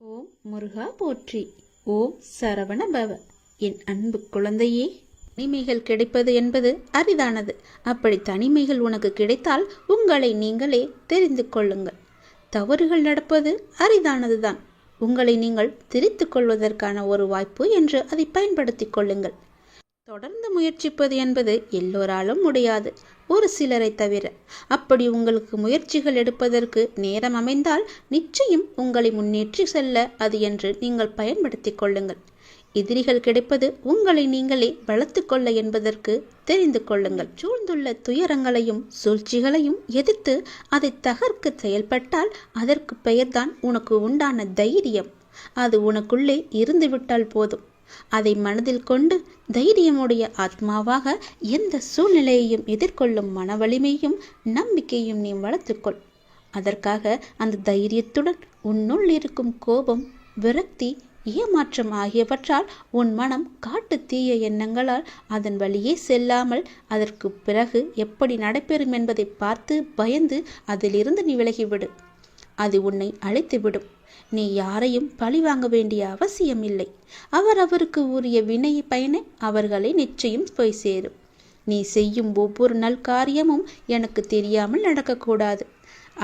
ஓம் முருகா போற்றி. ஓம் சரவண பவ. என் அன்பு குழந்தையே, தனிமைகள் கிடைப்பது என்பது அரிதானது. அப்படி தனிமைகள் உனக்கு கிடைத்தால் உங்களை நீங்களே தெரிந்து கொள்ளுங்கள். தவறுகள் நடப்பது அரிதானதுதான். உங்களை நீங்கள் திரித்து கொள்வதற்கான ஒரு வாய்ப்பு என்று அதை பயன்படுத்தி கொள்ளுங்கள். தொடர்ந்து முயற்சிப்பது என்பது எல்லோராலும் முடியாது, ஒரு சிலரை தவிர. அப்படி உங்களுக்கு முயற்சிகள் எடுப்பதற்கு நேரம் அமைந்தால் நிச்சயம் உங்களை முன்னேற்றி செல்ல அது என்று நீங்கள் பயன்படுத்தி கொள்ளுங்கள். எதிரிகள் கிடைப்பது உங்களை நீங்களே வளர்த்து கொள்ள என்பதற்கு தெரிந்து கொள்ளுங்கள். சூழ்ந்துள்ள துயரங்களையும் சூழ்ச்சிகளையும் எதிர்த்து அதை தகர்க்க செயல்பட்டால் அதற்கு பெயர்தான் உனக்கு உண்டான தைரியம். அது உனக்குள்ளே இருந்துவிட்டால் போதும். அதை மனதில் கொண்டு தைரியமுடைய ஆத்மாவாக எந்த சூழ்நிலையையும் எதிர்கொள்ளும் மன வலிமையும் நம்பிக்கையும் நீ வளர்த்துக்கொள். அதற்காக அந்த தைரியத்துடன் உன்னுள் இருக்கும் கோபம், விரக்தி, ஏமாற்றம் ஆகியவற்றால் உன் மனம் காட்டு தீய எண்ணங்களால் அதன் வழியே செல்லாமல் அதற்கு பிறகு எப்படி நடைபெறும் என்பதை பார்த்து பயந்து அதிலிருந்து நீ விலகிவிடு. அது உன்னை அழைத்துவிடும். நீ யாரையும் பழி வாங்க வேண்டிய அவசியம் இல்லை. அவருக்கு உரிய வினை பயனை அவர்களை நிச்சயம் போய் சேரும். நீ செய்யும் ஒவ்வொரு நல் காரியமும் எனக்கு தெரியாமல் நடக்கக்கூடாது.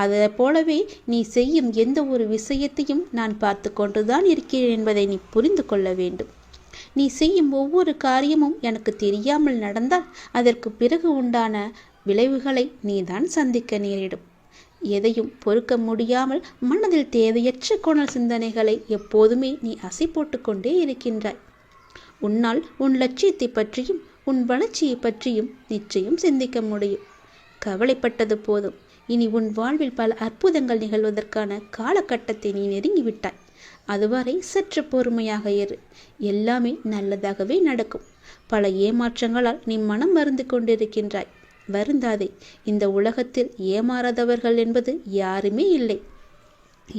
அதை போலவே நீ செய்யும் எந்த ஒரு விஷயத்தையும் நான் பார்த்து கொண்டுதான் இருக்கிறேன் என்பதை நீ புரிந்து கொள்ள வேண்டும். நீ செய்யும் ஒவ்வொரு காரியமும் எனக்கு தெரியாமல் நடந்தால் அதற்கு பிறகு உண்டான விளைவுகளை நீதான் சந்திக்க நேரிடும். எதையும் பொறுக்க முடியாமல் மனதில் தேவையற்ற கோணல் சிந்தனைகளை எப்போதுமே நீ அசை போட்டு கொண்டே இருக்கின்றாய். உன்னால் உன் லட்சியத்தை பற்றியும் உன் வளர்ச்சியை பற்றியும் நிச்சயம் சிந்திக்க முடியும். கவலைப்பட்டது போதும். இனி உன் வாழ்வில் பல அற்புதங்கள் நிகழ்வதற்கான காலகட்டத்தை நீ நெருங்கிவிட்டாய். அதுவரை சற்று பொறுமையாக இரு. எல்லாமே நல்லதாகவே நடக்கும். பல ஏமாற்றங்களால் நீ மனம் மருந்து கொண்டிருக்கின்றாய். வருந்தாதே. இந்த உலகத்தில் ஏமாறாதவர்கள் என்பது யாருமே இல்லை.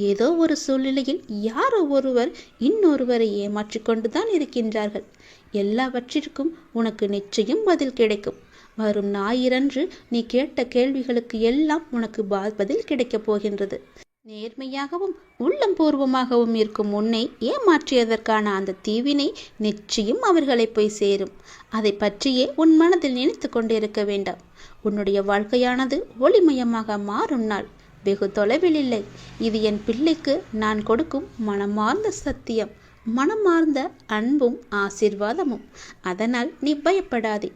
ஏதோ ஒரு சூழ்நிலையில் யாரோ ஒருவர் இன்னொருவரை ஏமாற்றிக் கொண்டுதான் இருக்கின்றார்கள். எல்லாவற்றிற்கும் உனக்கு நிச்சயம் பதில் கிடைக்கும். வரும் ஞாயிறன்று நீ கேட்ட கேள்விகளுக்கு எல்லாம் உனக்கு பதில் கிடைக்கப் போகின்றது. நேர்மையாகவும் உள்ளம் பூர்வமாகவும் இருக்கும் உன்னை ஏமாற்றியதற்கான அந்த தீவினை நிச்சயம் அவர்களை போய் சேரும். அதை பற்றியே உன் மனதில் நினைத்து கொண்டிருக்க வேண்டாம். உன்னுடைய வாழ்க்கையானது ஒளிமயமாக மாறும் நாள் வெகு தொலைவில் இல்லை. இது என் பிள்ளைக்கு நான் கொடுக்கும் மனமார்ந்த சத்தியம், மனமார்ந்த அன்பும் ஆசீர்வாதமும். அதனால் நீ பயப்படாதே.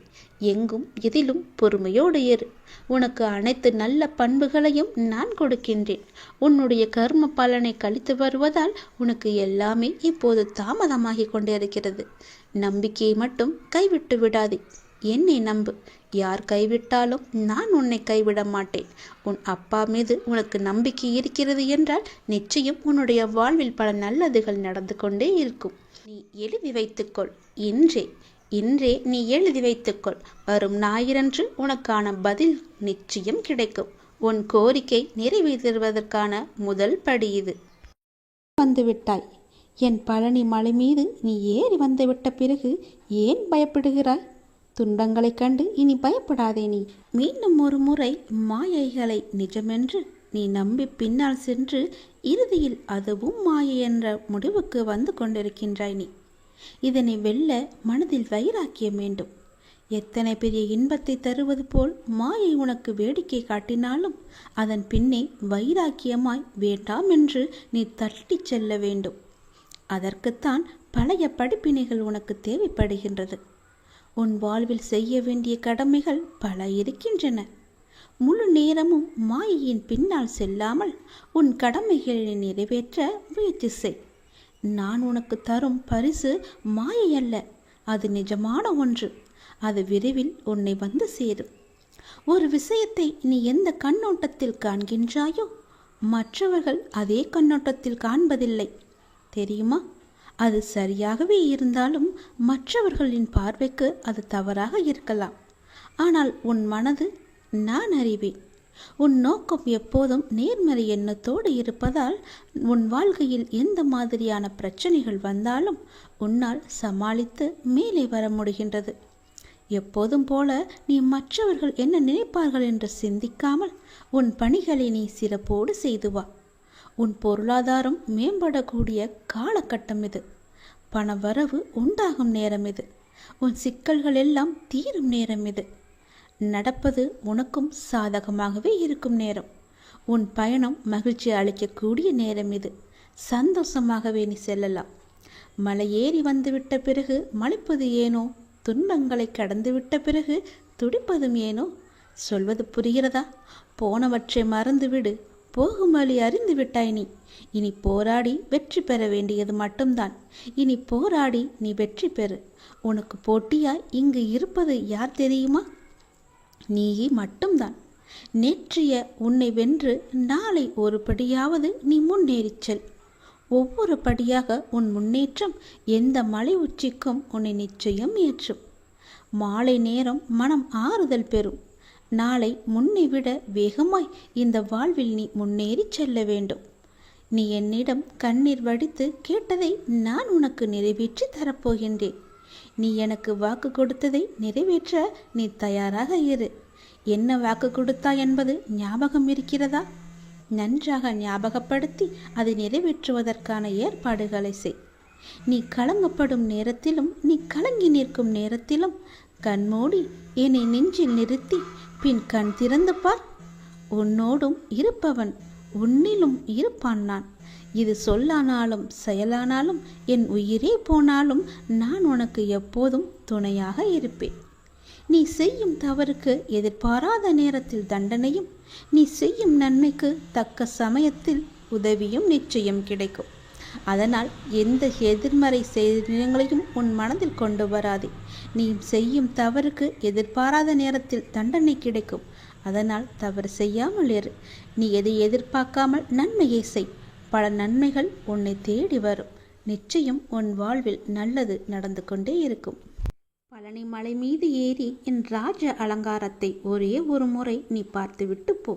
எங்கும் எதிலும் பொறுமையோடு இரு. உனக்கு அனைத்து நல்ல பண்புகளையும் நான் கொடுக்கின்றேன். உன்னுடைய கர்ம பலனை கழித்து வருவதால் உனக்கு எல்லாமே இப்போது தாமதமாகி கொண்டிருக்கிறது. நம்பிக்கையை மட்டும் கைவிட்டு விடாதே. என்னை நம்பு. யார் கைவிட்டாலும் நான் உன்னை கைவிட மாட்டேன். உன் அப்பா மீது உனக்கு நம்பிக்கை இருக்கிறது என்றால் நிச்சயம் உன்னுடைய வாழ்வில் பல நல்லதுகள் நடந்து கொண்டே இருக்கும். நீ எழுதி வைத்துக்கொள். இன்றே நீ எழுதி வைத்துக்கொள். வரும் ஞாயிறன்று உனக்கான பதில் நிச்சயம் கிடைக்கும். உன் கோரிக்கை நிறைவேற்றுவதற்கான முதல் படி இது. வந்துவிட்டாய். என் பழனி மலை மீது நீ ஏறி வந்துவிட்ட பிறகு ஏன் பயப்படுகிறாய்? துன்பங்களைக் கண்டு இனி பயப்படாதே. நீ மீண்டும் ஒரு முறை மாயைகளை நிஜமென்று நீ நம்பி பின்னால் சென்று இறுதியில் அதுவும் மாயை என்ற முடிவுக்கு வந்து கொண்டிருக்கின்றாய். நீ இதனை வெல்ல மனதில் வைராக்கியம் வேண்டும். எத்தனை பெரிய இன்பத்தை தருவது போல் மாயை உனக்கு வேடிக்கை காட்டினாலும் அதன் பின்னே வைராக்கியமாய் வேண்டாம் என்று நீ தட்டிச் செல்ல வேண்டும். அதற்குத்தான் பழைய படிப்பினைகள் உனக்கு தேவைப்படுகின்றது. உன் வாழ்வில் செய்ய வேண்டிய கடமைகள் பல இருக்கின்றன. முழு நேரமும் மாயையின் பின்னால் செல்லாமல் உன் கடமைகளை நிறைவேற்ற முயற்சி செய். நான் உனக்கு தரும் பரிசு மாயை அல்ல, அது நிஜமான ஒன்று. அது விரைவில் உன்னை வந்து சேரும். ஒரு விஷயத்தை நீ எந்த கண்ணோட்டத்தில் காண்கின்றாயோ மற்றவர்கள் அதே கண்ணோட்டத்தில் காண்பதில்லை, தெரியுமா? அது சரியாகவே இருந்தாலும் மற்றவர்களின் பார்வைக்கு அது தவறாக இருக்கலாம். ஆனால் உன் மனது நான் அறிவேன். உன் நோக்கம் எப்போதும் நேர்மறை எண்ணத்தோடு இருப்பதால் உன் வாழ்க்கையில் எந்த மாதிரியான பிரச்சனைகள் வந்தாலும் உன்னால் சமாளித்து மேலே வர முடிகின்றது. எப்போதும் போல நீ மற்றவர்கள் என்ன நினைப்பார்கள் என்று சிந்திக்காமல் உன் பணிகளை நீ சிறப்போடு செய்து வா. உன் பொருளாதாரம் மேம்படக்கூடிய காலகட்டம் இது. பண வரவு உண்டாகும் நேரம் இது. உன் சிக்கல்கள் எல்லாம் தீரும் நேரம் இது. நடப்பது உனக்கும் சாதகமாகவே இருக்கும் நேரம். உன் பயணம் மகிழ்ச்சி அளிக்கக்கூடிய நேரம் இது. சந்தோஷமாகவே நீ செல்லலாம். மலையேறி வந்துவிட்ட பிறகு மலைப்பது ஏனோ? துன்பங்களை கடந்துவிட்ட பிறகு துடிப்பதும் ஏனோ? சொல்வது புரிகிறதா? போனவற்றை மறந்துவிடு. போகும் வழி அறிந்து விட்டாய் நீ. இனி போராடி வெற்றி பெற வேண்டியது மட்டும்தான். இனி போராடி நீ வெற்றி பெறு. உனக்கு போட்டியாய் இங்கு இருப்பது யார் தெரியுமா? நீ மட்டும்தான். நேற்றைய உன்னை வென்று நாளை ஒரு படியாவது நீ முன்னேறிச் செல். ஒவ்வொரு படியாக உன் முன்னேற்றம் எந்த மலை உச்சிக்கும் உன்னை நிச்சயம் ஏற்றும். மாலை நேரம் மனம் ஆறுதல் பெறும். நாளை முன்னை விட வேகமாய் இந்த வாழ்வில் நீ முன்னேறி செல்ல வேண்டும். நீ என்னிடம் கண்ணீர் வடித்து கேட்டதை நான் உனக்கு நிறைவேற்றி தரப்போகின்றேன். நீ எனக்கு வாக்கு கொடுத்ததை நிறைவேற்ற நீ தயாராக இரு. என்ன வாக்கு கொடுத்தாய் என்பது ஞாபகம் இருக்கிறதா? நன்றாக ஞாபகப்படுத்தி அதை நிறைவேற்றுவதற்கான ஏற்பாடுகளை செய். நீ கலங்கப்படும் நேரத்திலும் நீ கலங்கி நிற்கும் நேரத்திலும் கண்மூடி என்னை நெஞ்சில் நிறுத்தி பின் கண் திறந்து பார். உன்னோடும் இருப்பவன் உன்னிலும் இருப்பான் நான். இது சொல்லானாலும் செயலானாலும் என் உயிரே போனாலும் நான் உனக்கு எப்போதும் துணையாக இருப்பேன். நீ செய்யும் தவறுக்கு எதிர்பாராத நேரத்தில் தண்டனையும், நீ செய்யும் நன்மைக்கு தக்க சமயத்தில் உதவியும் நிச்சயம் கிடைக்கும். அதனால் எந்த எதிர்மறை செயல்களையும் உன் மனதில் கொண்டு வராதே. நீ செய்யும் தவறுக்கு எதிர்பாராத நேரத்தில் தண்டனை கிடைக்கும். அதனால் தவறு செய்யாமல் இரு. நீ எதை எதிர்பார்க்காமல் நன்மையை செய். பல நன்மைகள் உன்னை தேடி வரும். நிச்சயம் உன் வாழ்வில் நல்லது நடந்து கொண்டே இருக்கும். பழனி மலை மீது ஏறி என் ராஜ அலங்காரத்தை ஒரே ஒரு முறை நீ பார்த்துவிட்டு போ.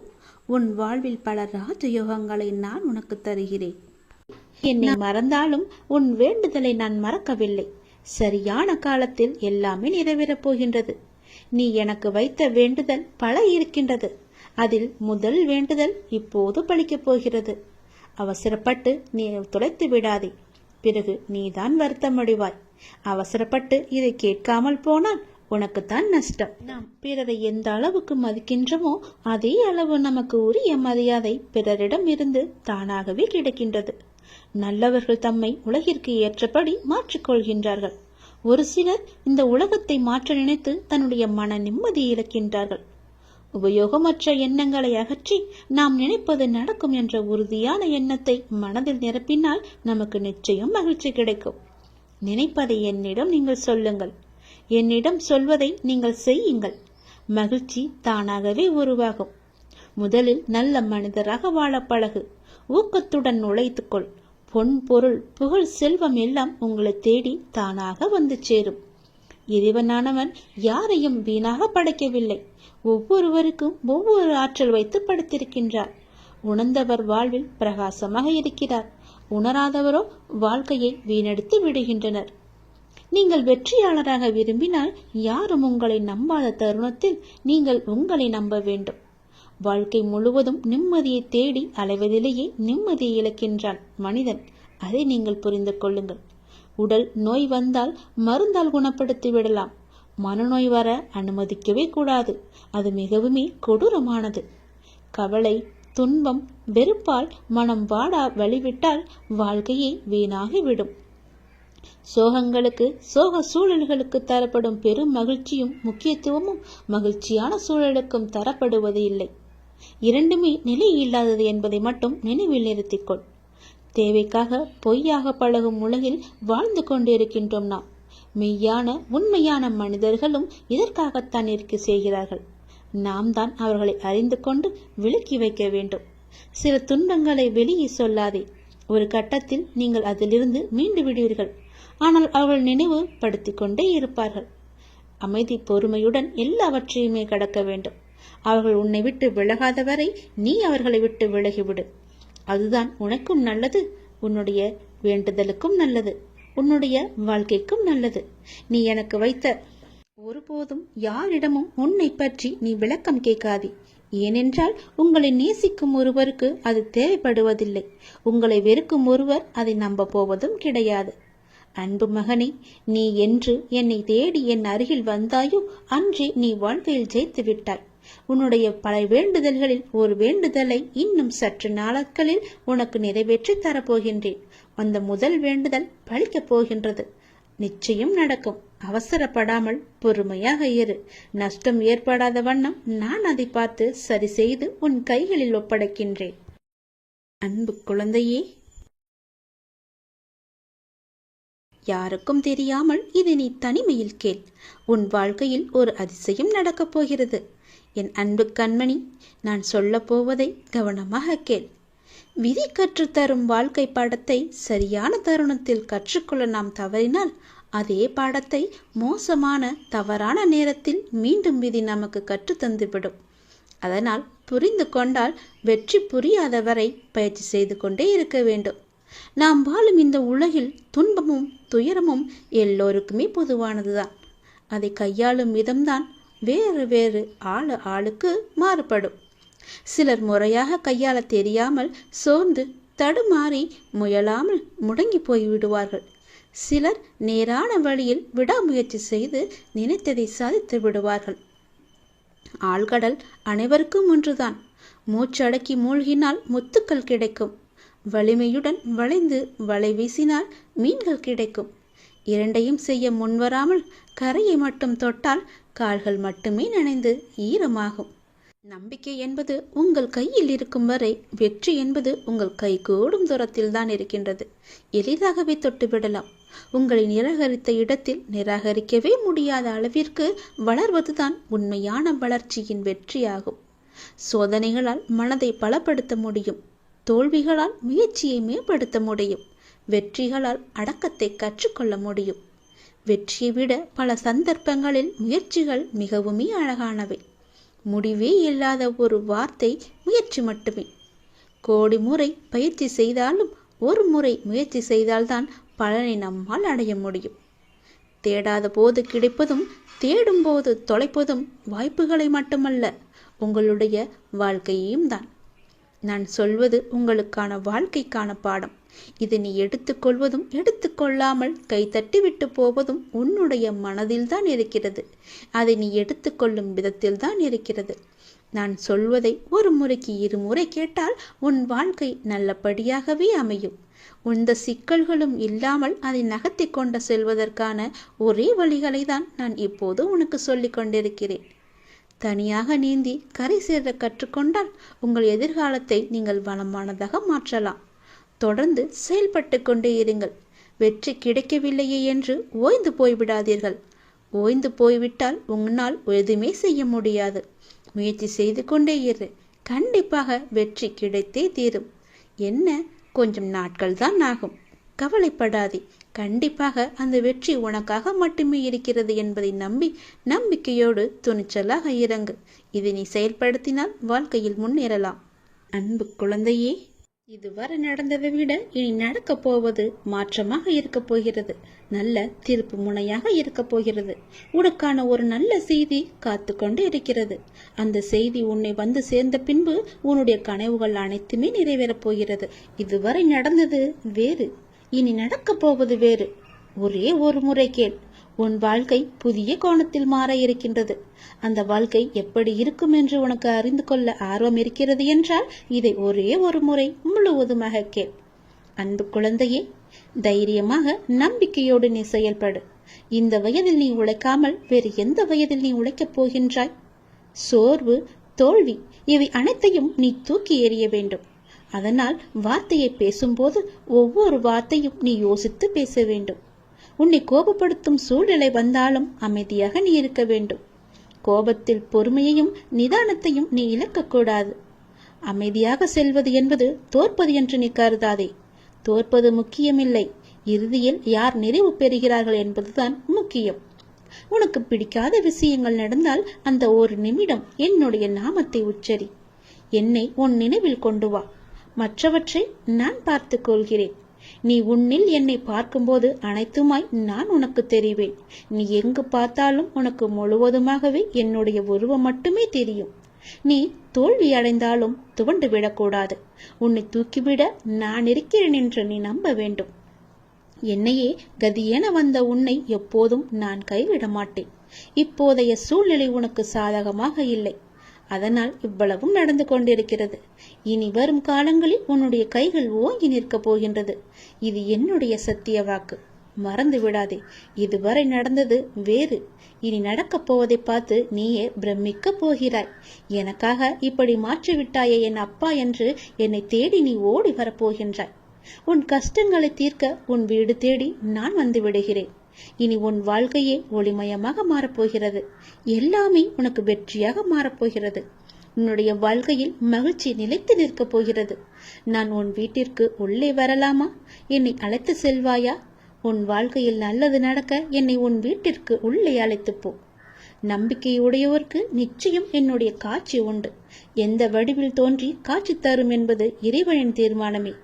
உன் வாழ்வில் பல ராஜயோகங்களை நான் உனக்கு தருகிறேன். என்னை மறந்தாலும் உன் வேண்டுதலை நான் மறக்கவில்லை. சரியான காலத்தில் எல்லாமே நிறைவேறப் போகின்றது. நீ எனக்கு வைத்த வேண்டுதல் பல இருக்கின்றது. அதில் முதல் வேண்டுதல் இப்போது பலிக்கப் போகிறது. அவசரப்பட்டு நீ தொலைத்து விடாதே. பிறகு நீதான் வருத்தமடைவாய். அவசரப்பட்டு இதை கேட்காமல் போனால் உனக்குத்தான் நஷ்டம். நாம் பிறரை எந்த அளவுக்கு மதிக்கின்றோமோ அதே அளவு நமக்கு உரிய மரியாதை பிறரிடம் இருந்து தானாகவே கிடைக்கின்றது. நல்லவர்கள் தம்மை உலகிற்கு ஏற்றபடி மாற்றிக்கொள்கின்றார்கள். ஒரு சிலர் இந்த உலகத்தை மாற்ற நினைத்து தன்னுடைய மன நிம்மதியை இழக்கின்றார்கள். உபயோகமற்ற எண்ணங்களை அகற்றி நாம் நினைப்பது நடக்கும் என்ற உறுதியான எண்ணத்தை மனதில் நிரப்பினால் நமக்கு நிச்சயம் மகிழ்ச்சி கிடைக்கும். நினைப்பதை என்னிடம் நீங்கள் சொல்லுங்கள். என்னிடம் சொல்வதை நீங்கள் செய்யுங்கள். மகிழ்ச்சி தானாகவே உருவாகும். முதலில் நல்ல மனிதராக வாழ பழகு. ஊக்கத்துடன் உழைத்துக்கொள். பொன், பொருள், புகழ், செல்வம் எல்லாம் உங்களை தேடி தானாக வந்து சேரும். இறைவனானவன் யாரையும் வீணாக படைக்கவில்லை. ஒவ்வொருவருக்கும் ஒவ்வொரு ஆற்றல் வைத்து படைத்திருக்கின்றார். உணர்ந்தவர் வாழ்வில் பிரகாசமாக இருக்கிறார். உணராதவரோ வாழ்க்கையை வீணடித்து விடுகின்றனர். நீங்கள் வெற்றியாளராக விரும்பினால் யாரும் உங்களை நம்பாத தருணத்தில் நீங்கள் உங்களை நம்ப வேண்டும். வாழ்க்கை முழுவதும் நிம்மதியை தேடி அலைவதிலேயே நிம்மதியை இழக்கின்றான் மனிதன். அதை நீங்கள் புரிந்து கொள்ளுங்கள். உடல் நோய் வந்தால் மருந்தால் குணப்படுத்தி விடலாம். மனநோய் வர அனுமதிக்கவே கூடாது. அது மிகவுமே கொடூரமானது. கவலை, துன்பம், வெறுப்பால் மனம் வாடா வழிவிட்டால் வாழ்க்கையே வீணாகிவிடும். சோகங்களுக்கு, சோக சூழல்களுக்கு தரப்படும் பெரும் மகிழ்ச்சியும் முக்கியத்துவமும் மகிழ்ச்சியான சூழலுக்கும் தரப்படுவது இல்லை. இரண்டுமே நிலை இல்லாதது என்பதை மட்டும் நினைவில் நிறுத்திக்கொள். தேவைக்காக பொய்யாக பழகும் உலகில் வாழ்ந்து கொண்டிருக்கின்றோம் நாம். மெய்யான உண்மையான மனிதர்களும் இதற்காகத்தான் இருக்க செய்கிறார்கள். நாம் தான் அவர்களை அறிந்து கொண்டு விலக்கி வைக்க வேண்டும். சில துன்பங்களை வெளியே சொல்லாதே. ஒரு கட்டத்தில் நீங்கள் அதிலிருந்து மீண்டு விடுவீர்கள். ஆனால் அவர்கள் நினைவு படுத்திக் கொண்டே இருப்பார்கள். அமைதி, பொறுமையுடன் எல்லாவற்றையுமே கடக்க வேண்டும். அவர்கள் உன்னை விட்டு விலகாத வரை நீ அவர்களை விட்டு விலகிவிடு. அதுதான் உனக்கும் நல்லது, உன்னுடைய வேண்டுதலுக்கும் நல்லது, உன்னுடைய வாழ்க்கைக்கும் நல்லது. நீ எனக்கு வைத்த ஒருபோதும் யாரிடமும் உன்னை பற்றி நீ விளக்கம் கேட்காதே. ஏனென்றால் உங்களை நேசிக்கும் ஒருவருக்கு அது தேவைப்படுவதில்லை. உங்களை வெறுக்கும் ஒருவர் அதை நம்ப போவதும் கிடையாது. அன்பு மகனே, நீ என்று என்னை தேடி என் அருகில் வந்தாயோ அன்றே நீ வாழ்க்கையில் ஜெயித்து விட்டாய். உன்னுடைய பல வேண்டுதல்களில் ஒரு வேண்டுதலை இன்னும் சற்று நாட்களில் உனக்கு நிறைவேற்றி தரப்போகின்றேன். அந்த முதல் வேண்டுதல் பலிக்கப் போகின்றது. நிச்சயம் நடக்கும். அவசரப்படாமல் பொறுமையாக இரு. நஷ்டம் ஏற்படாத வண்ணம் நான் அதை பார்த்து சரி செய்து உன் கைகளில் ஒப்படைக்கின்றேன். அன்பு குழந்தையே, யாருக்கும் தெரியாமல் இது நீ தனிமையில் கேள். உன் வாழ்க்கையில் ஒரு அதிசயம் நடக்கப் போகிறது. என் அன்பு கண்மணி, நான் சொல்ல போவதை கவனமாக கேள். விதி கற்றுத்தரும் வாழ்க்கை பாடத்தை சரியான தருணத்தில் கற்றுக்கொள்ள நாம் தவறினால் அதே பாடத்தை மோசமான தவறான நேரத்தில் மீண்டும் விதி நமக்கு கற்றுத்தந்துவிடும். அதனால் புரிந்து கொண்டால் வெற்றி புரியாத வரை பயிற்சி செய்து கொண்டே இருக்க வேண்டும். நாம் வாழும் இந்த உலகில் துன்பமும் துயரமும் எல்லோருக்குமே பொதுவானதுதான். அதை கையாளும் விதம்தான் வேறு வேறு ஆளுக்கு மாறுபடும். சிலர் முறையாக கையாள தெரியாமல் சோர்ந்து தடுமாறி முயலாமல் முடங்கி போய்விடுவார்கள். சிலர் நேரான வழியில் விடாமுயற்சி செய்து நினைத்ததை சாதித்து விடுவார்கள். ஆழ்கடல் அனைவருக்கும் ஒன்றுதான். மூச்சடக்கி மூழ்கினால் முத்துக்கள் கிடைக்கும். வலிமையுடன் வளைந்து வலை வீசினால் மீன்கள் கிடைக்கும். இரண்டையும் செய்ய முன்வராமல் கரையை மட்டும் தொட்டால் கால்கள் மட்டுமே நனைந்து ஈரமாகும். நம்பிக்கை என்பது உங்கள் கையில் இருக்கும் வரை வெற்றி என்பது உங்கள் கைகூடும் தூரத்தில் தான் இருக்கின்றது. எளிதாகவே தொட்டுவிடலாம். உங்களை நிராகரித்த இடத்தில் நிராகரிக்கவே முடியாத அளவிற்கு வளர்வதுதான் உண்மையான வளர்ச்சியின் வெற்றியாகும். சோதனைகளால் மனதை பலப்படுத்த முடியும். தோல்விகளால் முயற்சியை மேம்படுத்த முடியும். வெற்றிகளால் அடக்கத்தை கற்றுக்கொள்ள முடியும். வெற்றியை விட பல சந்தர்ப்பங்களில் முயற்சிகள் மிகவுமே அழகானவை. முடிவே இல்லாத ஒரு வார்த்தை முயற்சி மட்டுமே. கோடி முறை பயிற்சி செய்தாலும் ஒரு முறை முயற்சி செய்தால்தான் பலனை நம்மால் அடைய முடியும். தேடாத போது கிடைப்பதும் தேடும் போது தொலைப்பதும் வாய்ப்புகளை மட்டுமல்ல, உங்களுடைய வாழ்க்கையையும் தான். நான் சொல்வது உங்களுக்கான வாழ்க்கைக்கான பாடம். இது நீ எடுத்துக்கொள்வதும் எடுத்துக்கொள்ளாமல் கைத்தட்டி விட்டு போவதும் உன்னுடைய மனதில் தான் இருக்கிறது. அதை நீ எடுத்துக்கொள்ளும் விதத்தில் தான் இருக்கிறது. நான் சொல்வதை ஒரு முறைக்கு இருமுறை கேட்டால் உன் வாழ்க்கை நல்லபடியாகவே அமையும். இந்த சிக்கல்களும் இல்லாமல் அதை நகர்த்தி கொண்டு செல்வதற்கான ஒரே வழிகளை தான் நான் இப்போது உனக்கு சொல்லிக் கொண்டிருக்கிறேன். தனியாக நீந்தி கரை சேர கற்றுக்கொண்டால் உங்கள் எதிர்காலத்தை நீங்கள் வளமானதாக மாற்றலாம். தொடர்ந்து செயல்பட்டு கொண்டே இருங்கள். வெற்றி கிடைக்கவில்லையே என்று ஓய்ந்து போய்விடாதீர்கள். ஓய்ந்து போய்விட்டால் உன்னால் எதுவுமே செய்ய முடியாது. முயற்சி செய்து கொண்டே இரு. கண்டிப்பாக வெற்றி கிடைத்தே தீரும். என்ன, கொஞ்சம் நாட்கள் தான் ஆகும். கவலைப்படாதே. கண்டிப்பாக அந்த வெற்றி உனக்காக மட்டுமே இருக்கிறது என்பதை நம்பி நம்பிக்கையோடு துணிச்சலாக இறங்கு. இதை நீ செயல்படுத்தினால் வாழ்க்கையில் முன்னேறலாம். அன்பு குழந்தையே, இதுவரை நடந்ததை விட இனி நடக்கப் போவது மாற்றமாக இருக்கப் போகிறது. நல்ல திருப்பு முனையாக இருக்கப் போகிறது. உனக்கான ஒரு நல்ல செய்தி காத்து கொண்டு இருக்கிறது. அந்த செய்தி உன்னை வந்து சேர்ந்த பின்பு உன்னுடைய கனவுகள் அனைத்துமே நிறைவேறப் போகிறது. இதுவரை நடந்தது வேறு, இனி நடக்கப் போவது வேறு. ஒரே ஒரு முறை கேள். உன் வாழ்க்கை புதிய கோணத்தில் மாற இருக்கின்றது. அந்த வாழ்க்கை எப்படி இருக்கும் என்று உனக்கு அறிந்து கொள்ள ஆர்வம் இருக்கிறது என்றால் இதை ஒரே ஒரு முறை முழுவதுமாக கேள். அன்பு குழந்தையே, தைரியமாக நம்பிக்கையோடு நீ செயல்படு. இந்த வயதில் நீ உழைக்காமல் வேறு எந்த வயதில் நீ உழைக்கப் போகின்றாய்? சோர்வு, தோல்வி இவை அனைத்தையும் நீ தூக்கி எறிய வேண்டும். அதனால் வார்த்தையை பேசும்போது ஒவ்வொரு வார்த்தையும் நீ யோசித்து பேச வேண்டும். உன்னை கோபப்படுத்தும் சூழ்நிலை வந்தாலும் அமைதியாக நீ இருக்க வேண்டும். கோபத்தில் பொறுமையையும் நிதானத்தையும் நீ இழக்கக்கூடாது. அமைதியாக செல்வது என்பது தோற்பது என்று நீ கருதாதே. தோற்பது முக்கியமில்லை, இறுதியில் யார் நிறைவு பெறுகிறார்கள் என்பதுதான் முக்கியம். உனக்கு பிடிக்காத விஷயங்கள் நடந்தால் அந்த ஒரு நிமிடம் என்னுடைய நாமத்தை உச்சரி. என்னை உன் நினைவில் கொண்டு வா. மற்றவற்றை நான் பார்த்துக் கொள்கிறேன். நீ உன்னில் என்னை பார்க்கும்போது அனைத்துமாய் நான் உனக்கு தெரிவேன். நீ எங்கு பார்த்தாலும் உனக்கு முழுவதுமாகவே என்னுடைய உருவம் மட்டுமே தெரியும். நீ தோல்வி அடைந்தாலும் துவண்டு விடக்கூடாது. உன்னை தூக்கிவிட நான் இருக்கிறேன் என்று நீ நம்ப வேண்டும். என்னையே கதியென வந்த உன்னை எப்போதும் நான் கைவிட மாட்டேன். இப்போதைய சூழ்நிலை உனக்கு சாதகமாக இல்லை, அதனால் இவ்வளவும் நடந்து கொண்டிருக்கிறது. இனி வரும் காலங்களில் உன்னுடைய கைகள் ஓங்கி நிற்கப் போகின்றது. இது என்னுடைய சத்திய வாக்கு, மறந்து விடாதே. இதுவரை நடந்தது வேறு, இனி நடக்கப் போவதை பார்த்து நீயே பிரமிக்கப் போகிறாய். எனக்காக இப்படி மாற்றிவிட்டாயே என் அப்பா என்று என்னை தேடி நீ ஓடி வரப்போகின்றாய். உன் கஷ்டங்களை தீர்க்க உன் வீடு தேடி நான் வந்து விடுகிறேன். இனி உன் வாழ்க்கையே ஒளிமயமாக மாறப்போகிறது. எல்லாமே உனக்கு வெற்றியாக மாறப்போகிறது. உன்னுடைய வாழ்க்கையில் மகிழ்ச்சி நிலைத்து நிற்கப் போகிறது. நான் உன் வீட்டிற்கு உள்ளே வரலாமா? என்னை அழைத்து செல்வாயா? உன் வாழ்க்கையில் நல்லது நடக்க என்னை உன் வீட்டிற்கு உள்ளே அழைத்து போ. நம்பிக்கையுடையவருக்கு நிச்சயம் என்னுடைய காட்சி உண்டு. எந்த வடிவில் தோன்றி காட்சி தரும் என்பது இறைவனின் தீர்மானமே.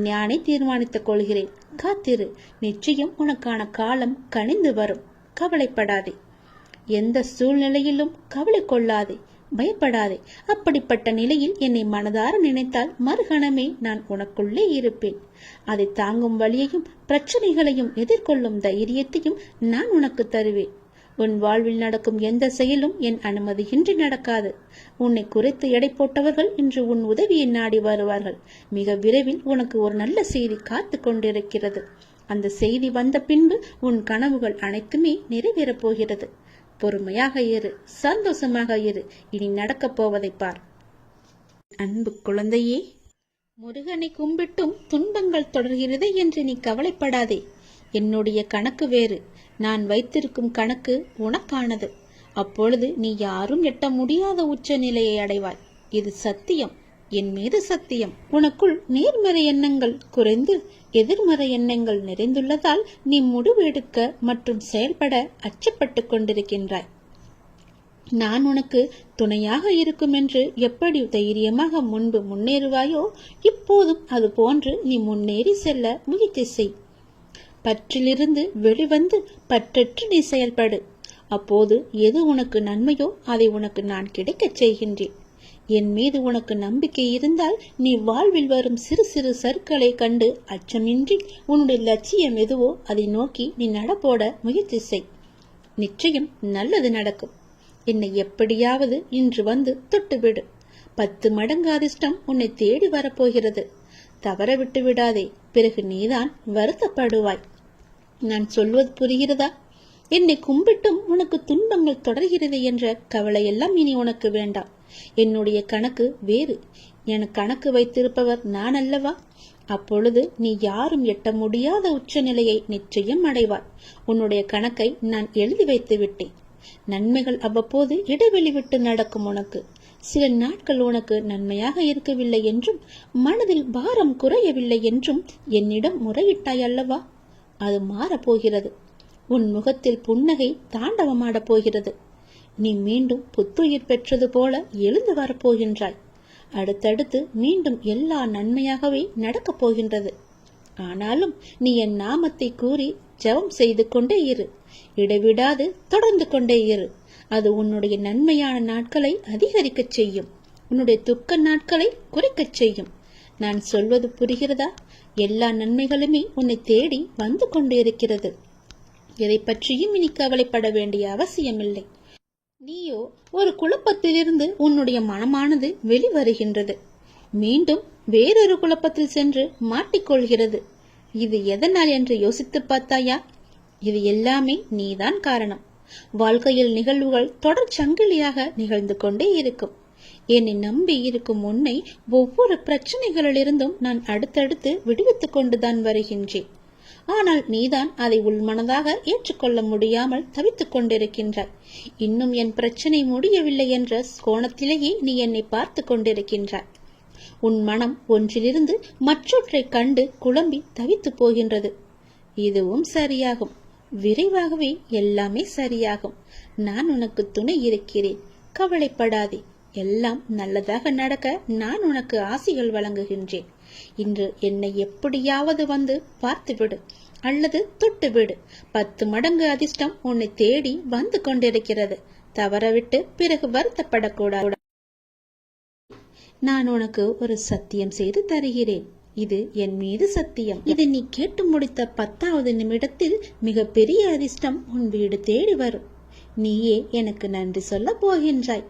நானே தீர்மானித்துக் கொள்கிறேன். காத்திரு, நிச்சயம் உனக்கான காலம் கனிந்து வரும். கவலைப்படாதே. எந்த சூழ்நிலையிலும் கவலை கொள்ளாதே, பயப்படாதே. அப்படிப்பட்ட நிலையில் என்னை மனதார நினைத்தால் மறுகணமே நான் உனக்குள்ளே இருப்பேன். அதை தாங்கும் வழியையும் பிரச்சனைகளையும் எதிர்கொள்ளும் தைரியத்தையும் நான் உனக்கு தருவேன். உன் வாழ்வில் நடக்கும் எந்த செயலும் என் அனுமதியின்றி நடக்காது. உன்னை குறைத்து எடை போட்டவர்கள் இன்று உன் உதவியை நாடி வருவார்கள். மிக விரைவில் உனக்கு ஒரு நல்ல செய்தி காத்து கொண்டிருக்கிறது. அந்த செய்தி வந்த பின்பு உன் கனவுகள் அனைத்துமே நிறைவேறப் போகிறது. பொறுமையாக இரு, சந்தோஷமாக இரு. இனி நடக்கப் போவதை பார். அன்பு குழந்தையே, முருகனை கும்பிட்டும் துன்பங்கள் தொடர்கிறது என்று நீ கவலைப்படாதே. என்னுடைய கணக்கு வேறு. நான் வைத்திருக்கும் கணக்கு உனக்கானது. அப்பொழுது நீ யாரும் எட்ட முடியாத உச்ச நிலையை அடைவாய். இது சத்தியம், என் மீது சத்தியம். உனக்குள் நேர்மறை எண்ணங்கள் குறைந்து எதிர்மறை எண்ணங்கள் நிறைந்துள்ளதால் நீ முடிவெடுக்க மற்றும் செயல்பட அச்சப்பட்டு கொண்டிருக்கின்றாய். நான் உனக்கு துணையாக இருக்கும் என்று எப்படி தைரியமாக முன்பு முன்னேறுவாயோ, இப்போதும் அது போன்று நீ முன்னேறி செல்ல முயற்சி செய். பற்றிலிருந்து வெளிவந்து பற்றற்று நீ செயல்படு. அப்போது எது உனக்கு நன்மையோ அதை உனக்கு நான் கிடைக்கச் செய்கின்றேன். என் மீது உனக்கு நம்பிக்கை இருந்தால் நீ வாழ்வில் வரும் சிறு சிறு சறுக்களை கண்டு அச்சமின்றி உன்னுடைய லட்சியம் எதுவோ அதை நோக்கி நீ நடப்போட முயற்சி செய். நிச்சயம் நல்லது நடக்கும். என்னை எப்படியாவது இன்று வந்து தொட்டுவிடு. 10 மடங்கு அதிர்ஷ்டம் உன்னை தேடி வரப்போகிறது. தவற விட்டு விடாதே, பிறகு நீதான் வருத்தப்படுவாய். நான் சொல்வது புரிகிறதா? என்னை கும்பிட்டும் உனக்கு துன்பங்கள் தொடர்கிறது என்ற கவலையெல்லாம் இனி உனக்கு வேண்டாம். என்னுடைய கணக்கு வேறு. எனக்கு கணக்கு வைத்திருப்பவர் நான் அல்லவா? அப்பொழுது நீ யாரும் எட்ட முடியாத உச்ச நிலையை நிச்சயம் அடைவாய். உன்னுடைய கணக்கை நான் எழுதி வைத்து விட்டேன். நன்மைகள் அவ்வப்போது இடைவெளி விட்டு நடக்கும். உனக்கு சில நாட்கள் உனக்கு நன்மையாக இருக்கவில்லை என்றும் மனதில் பாரம் குறையவில்லை என்றும் என்னிடம் முறையிட்டாய் அல்லவா? அது மாறப்போகிறது. உன் முகத்தில் புன்னகை தாண்டவமாடப் போகிறது. நீ மீண்டும் புத்துயிர் பெற்றது போல எழுந்து வரப்போகின்றாய். அடுத்தடுத்து மீண்டும் எல்லா நன்மையாகவே நடக்கப் போகின்றது. ஆனாலும் நீ என் நாமத்தை கூறி ஜெபம் செய்து கொண்டே இரு. இடைவிடாது தொடர்ந்து கொண்டே இரு. அது உன்னுடைய நன்மையான நாட்களை அதிகரிக்கச் செய்யும். உன்னுடைய துக்க நாட்களை குறைக்கச் செய்யும். நான் சொல்வது புரிகிறதா? எல்லா நன்மைகளுமே உன்னை தேடி வந்து கொண்டிருக்கிறது. எதை பற்றியும் இனி கவலைப்பட வேண்டிய அவசியமில்லை. நீயோ ஒரு குழப்பத்திலிருந்து உன்னுடைய மனமானது வெளிவருகின்றது. மீண்டும் வேறொரு குழப்பத்தில் சென்று மாட்டிக்கொள்கிறது. இது எதனால் என்று யோசித்து பார்த்தாயா? இது எல்லாமே நீதான் காரணம். வாழ்க்கையில் நிகழ்வுகள் தொடர் சங்கிலியாக நிகழ்ந்து கொண்டே இருக்கும். என்னை நம்பி இருக்கும் உன்னை ஒவ்வொரு பிரச்சனைகளிலிருந்தும் நான் அடுத்தடுத்து விடுவித்துக் கொண்டுதான் வருகின்றேன். ஆனால் நீதான் அதை உள்மனதாக ஏற்றுக்கொள்ள முடியாமல் தவித்துக் கொண்டிருக்கின்றாய். இன்னும் என் பிரச்சனை முடியவில்லை என்ற கோணத்திலேயே நீ என்னை பார்த்து கொண்டிருக்கின்றாய். உன் மனம் ஒன்றிலிருந்து மற்றொன்றை கண்டு குழம்பி தவித்து போகின்றது. இதுவும் சரியாகும். விரைவாகவே எல்லாமே சரியாகும். நான் உனக்கு துணை இருக்கிறேன். கவலைப்படாதே. எல்லாம் நல்லதாக நடக்க நான் உனக்கு ஆசிகள் வழங்குகின்றேன். இன்று என்னை எப்படியாவது வந்து பார்த்துவிடு அல்லது தொட்டுவிடு. 10 மடங்கு அதிர்ஷ்டம் உன்னை தேடி வந்து கொண்டிருக்கிறது. தவறவிட்டு பிறகு வருத்தப்படக்கூடாது. நான் உனக்கு ஒரு சத்தியம் செய்து தருகிறேன். இது என் மீது சத்தியம். இதை நீ கேட்டு முடித்த 10வது நிமிடத்தில் மிக பெரிய அதிர்ஷ்டம் உன் வீடு தேடி வரும். நீயே எனக்கு நன்றி சொல்ல போகின்றாய்.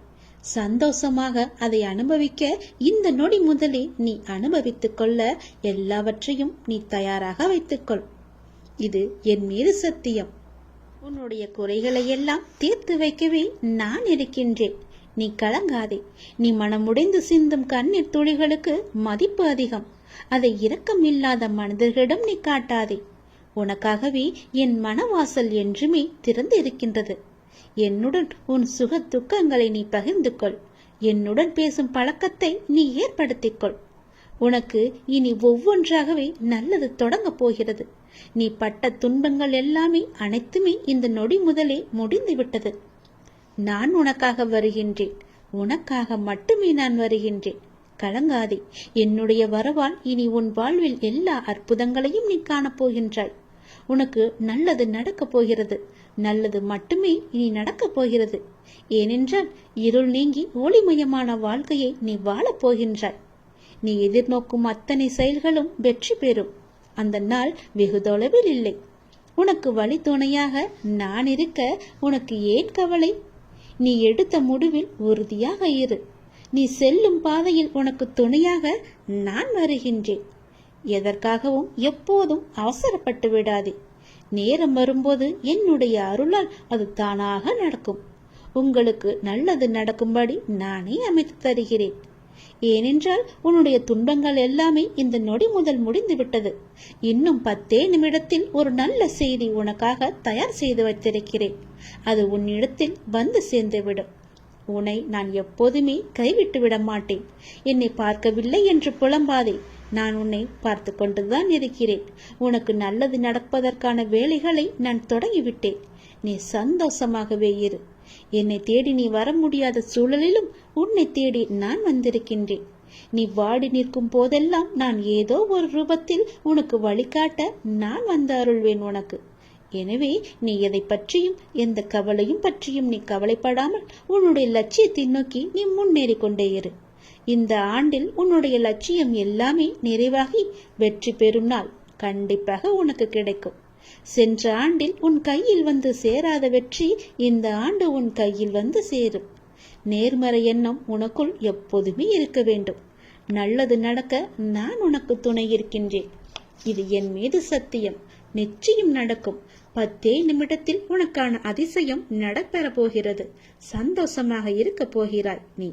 சந்தோஷமாக அதை அனுபவிக்க இந்த நொடி முதலே நீ அனுபவித்துக் கொள்ள எல்லாவற்றையும் நீ தயாராக வைத்துக்கொள். இது என் மீது சத்தியம். உன்னுடைய குறைகளை எல்லாம் தீர்த்து வைக்கவே நான் இருக்கின்றேன். நீ கலங்காதே. நீ மனமுடைந்து சிந்தும் கண்ணீர் துளிகளுக்கு மதிப்பு அதிகம். அதை இரக்கம் இல்லாத மனிதர்களிடம் நீ காட்டாதே. உனக்காகவே என் மனவாசல் என்றுமே திறந்து இருக்கின்றது. என்னுடன் உன் சுக துக்கங்களை நீ பகிர்ந்து கொள். என்னுடன் பேசும் பழக்கத்தை நீ ஏற்படுத்திக் கொள். உனக்கு இனி ஒவ்வொன்றாகவே நல்லது தொடங்கப் போகிறது. நீ பட்ட துன்பங்கள் எல்லாமே அனைத்துமே இந்த நொடி முதலே முடிந்து விட்டது. நான் உனக்காக வருகின்றேன். உனக்காக மட்டுமே நான் வருகின்றேன். கலங்காதே. என்னுடைய வரவால் இனி உன் வாழ்வில் எல்லா அற்புதங்களையும் நீ காணப்போகின்றாய். உனக்கு நல்லது நடக்கப் போகிறது. நல்லது மட்டுமே இனி நடக்கப் போகிறது. ஏனென்றால் இருள் நீங்கி ஒளிமயமான வாழ்க்கையை நீ வாழப் போகின்றாய். நீ எதிர்நோக்கும் அத்தனை செயல்களும் வெற்றி பெறும். அந்த நாள் வெகு தொலைவில் இல்லை. உனக்கு வழி துணையாக நான் இருக்க உனக்கு ஏன் கவலை? நீ எடுத்த முடிவில் உறுதியாக இரு. நீ செல்லும் பாதையில் உனக்கு துணையாக நான் வருகின்றேன். எதற்காகவும் எப்போதும் அவசரப்பட்டு விடாதே. நேரம் வரும்போது என்னுடைய அருளால் அது தானாக நடக்கும். உங்களுக்கு நல்லது நடக்கும்படி நானே அமைத்து தருகிறேன். ஏனென்றால் உன்னுடைய துன்பங்கள் எல்லாமே இந்த நொடி முதல் முடிந்து விட்டது. இன்னும் 10 நிமிடத்தில் ஒரு நல்ல செய்தி உனக்காக தயார் செய்து வைத்திருக்கிறேன். அது உன்னிடத்தில் வந்து சேர்ந்துவிடும். உன்னை நான் எப்போதுமே கைவிட்டு விட மாட்டேன். என்னை பார்க்கவில்லை என்று புலம்பாதே. நான் உன்னை பார்த்து கொண்டுதான் இருக்கிறேன். உனக்கு நல்லது நடப்பதற்கான வேலைகளை நான் தொடங்கிவிட்டேன். நீ சந்தோஷமாகவே இரு. என்னை தேடி நீ வர முடியாத சூழலிலும் உன்னை தேடி நான் வந்திருக்கின்றேன். நீ வாடி நிற்கும் போதெல்லாம் நான் ஏதோ ஒரு ரூபத்தில் உனக்கு வழிகாட்ட நான் வந்து அருள்வேன் உனக்கு. எனவே நீ எதை பற்றியும் எந்த கவலையும் பற்றியும் நீ கவலைப்படாமல் உன்னுடைய லட்சியத்தை நோக்கி நீ முன்னேறி கொண்டே இரு. இந்த ஆண்டில் உன்னுடைய லட்சியம் எல்லாமே நிறைவாகி வெற்றி பெறும் நாள் கண்டிப்பாக உனக்கு கிடைக்கும். சென்ற ஆண்டில் உன் கையில் வந்து சேராத வெற்றி இந்த ஆண்டு உன் கையில் வந்து சேரும். நேர்மறை எண்ணம் உனக்குள் எப்போதுமே இருக்க வேண்டும். நல்லது நடக்க நான் உனக்கு துணை இருக்கின்றேன். இது என் மீது சத்தியம். நிச்சயம் நடக்கும். 10 நிமிடத்தில் உனக்கான அதிசயம் நடைபெற போகிறது. சந்தோஷமாக இருக்க போகிறாய் நீ.